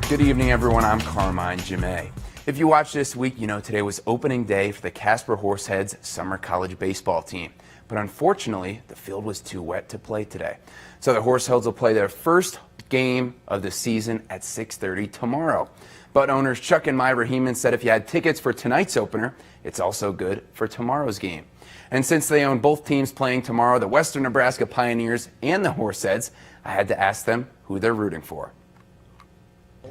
Good evening, everyone. I'm Carmine Gemei. If you watched this week, you know today was opening day for the Casper Horseheads summer college baseball team. But unfortunately, the field was too wet to play today. So the Horseheads will play their first game of the season at 6:30 tomorrow. But owners Chuck and Myra Heeman said if you had tickets for tonight's opener, it's also good for tomorrow's game. And since they own both teams playing tomorrow, the Western Nebraska Pioneers and the Horseheads, I had to ask them who they're rooting for.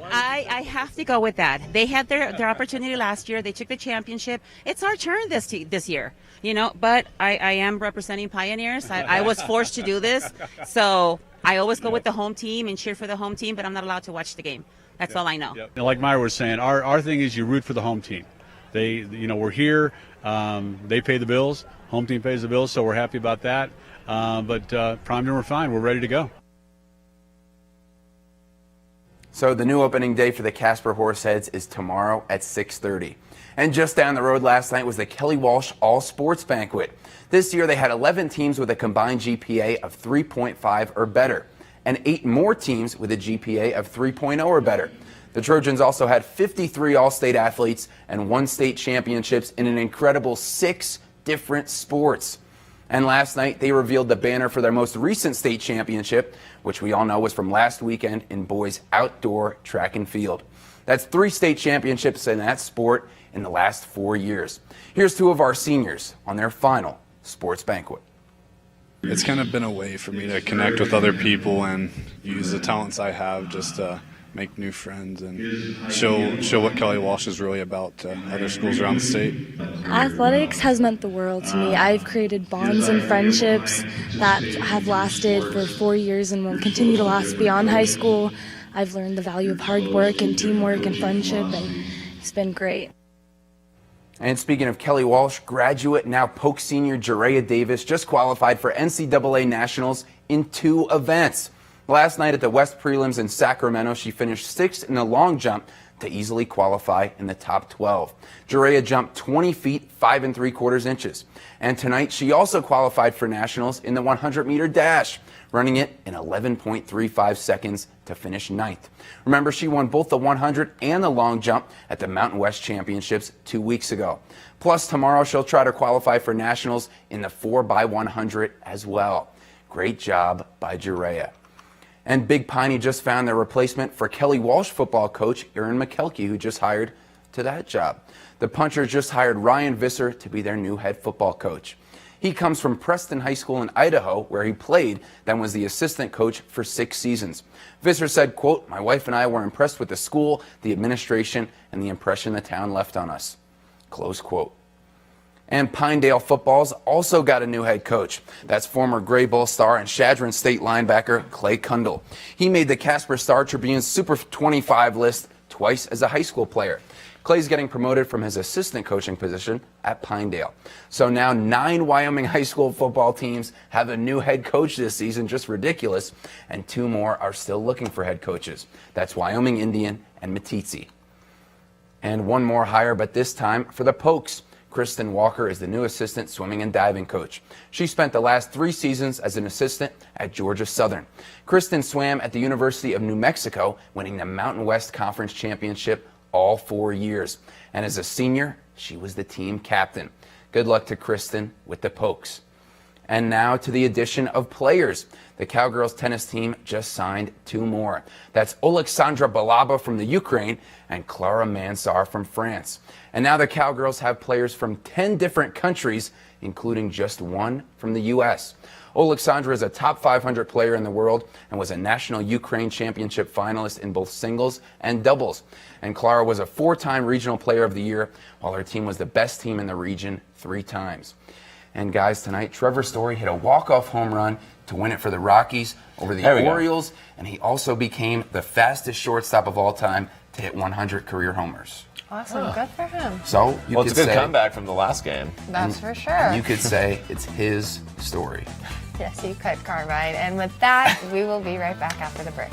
I have to go with that. They had their opportunity last year. They took the championship. It's our turn this year, you know, but I am representing Pioneers. I was forced to do this. So I always go with the home team and cheer for the home team, but I'm not allowed to watch the game. That's all I know. Like Myra was saying, our thing is you root for the home team. We're here. They pay the bills. Home team pays the bills, so we're happy about that. But prime time, we're fine. We're ready to go. So the new opening day for the Casper Horseheads is tomorrow at 6:30. And just down the road last night was the Walsh All-Sports Banquet. This year they had 11 teams with a combined GPA of 3.5 or better, and 8 more teams with a GPA of 3.0 or better. The Trojans also had 53 All-State athletes and 1 state championships in an incredible 6 different sports. And last night, they revealed the banner for their most recent state championship, which we all know was from last weekend in boys outdoor track and field. That's 3 state championships in that sport in the last 4 years. Here's 2 of our seniors on their final sports banquet. It's kind of been a way for me to connect with other people and use the talents I have just to make new friends and show what Kelly Walsh is really about to other schools around the state. Athletics has meant the world to me. I've created bonds and friendships that have lasted for 4 years and will continue to last beyond high school. I've learned the value of hard work and teamwork and friendship, and it's been great. And speaking of Kelly Walsh, graduate, now Polk senior Jerayah Davis just qualified for NCAA Nationals in 2 events. Last night at the West Prelims in Sacramento, she finished 6th in the long jump to easily qualify in the top 12. Jerayah jumped 20 feet, 5 3/4 inches. And tonight, she also qualified for Nationals in the 100-meter dash, running it in 11.35 seconds to finish 9th. Remember, she won both the 100 and the long jump at the Mountain West Championships 2 weeks ago. Plus, tomorrow she'll try to qualify for Nationals in the 4x100 as well. Great job by Jerayah. And Big Piney just found their replacement for Kelly Walsh football coach Aaron McKelkey, who just hired to that job. The Punchers just hired Ryan Visser to be their new head football coach. He comes from Preston High School in Idaho, where he played, then was the assistant coach for 6 seasons. Visser said, quote, "My wife and I were impressed with the school, the administration, and the impression the town left on us." Close quote. And Pinedale football's also got a new head coach. That's former Gray Bowl star and Chadron State linebacker Clay Kundle. He made the Casper Star-Tribune's Super 25 list twice as a high school player. Clay's getting promoted from his assistant coaching position at Pinedale. So now 9 Wyoming high school football teams have a new head coach this season, just ridiculous, and 2 more are still looking for head coaches. That's Wyoming Indian and Meeteetse. And 1 more hire, but this time for the Pokes. Kristen Walker is the new assistant swimming and diving coach. She spent the last 3 seasons as an assistant at Georgia Southern. Kristen swam at the University of New Mexico, winning the Mountain West Conference Championship all 4 years. And as a senior, she was the team captain. Good luck to Kristen with the Pokes. And now to the addition of players. The Cowgirls tennis team just signed 2 more. That's Oleksandra Balaba from the Ukraine and Clara Mansar from France. And now the Cowgirls have players from 10 different countries, including just 1 from the U.S. Oleksandra is a top 500 player in the world and was a national Ukraine championship finalist in both singles and doubles. And Clara was a 4-time regional player of the year, while her team was the best team in the region 3 times. And guys, tonight, Trevor Story hit a walk-off home run to win it for the Rockies over the Orioles, and he also became the fastest shortstop of all time to hit 100 career homers. Awesome, good for him. So you it's a good comeback from the last game. That's for sure. You could say it's his story. Yes, you could, Carmine. And with that, we will be right back after the break.